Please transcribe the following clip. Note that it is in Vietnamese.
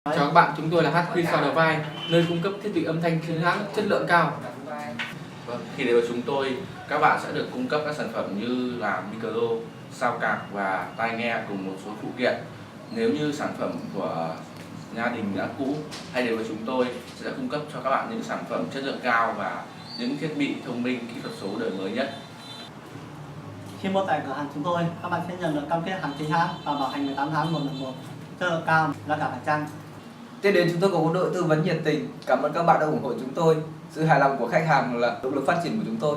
Chào các bạn, chúng tôi là HQ Soundwide, nơi cung cấp thiết bị âm thanh chính hãng chất lượng cao. Vâng, khi đến với chúng tôi, các bạn sẽ được cung cấp các sản phẩm như là micro, sao cạc và tai nghe cùng một số phụ kiện. Nếu như sản phẩm của gia đình đã cũ, hay đến với chúng tôi sẽ cung cấp cho các bạn những sản phẩm chất lượng cao và những thiết bị thông minh kỹ thuật số đời mới nhất. Khi mua tại cửa hàng chúng tôi, các bạn sẽ nhận được cam kết hàng chính hãng và bảo hành 18 tháng 1/1, chất lượng cao, giá cả phải chăng. Tiếp đến chúng tôi có một đội tư vấn nhiệt tình. Cảm ơn các bạn đã ủng hộ chúng tôi. Sự hài lòng của khách hàng là động lực phát triển của chúng tôi.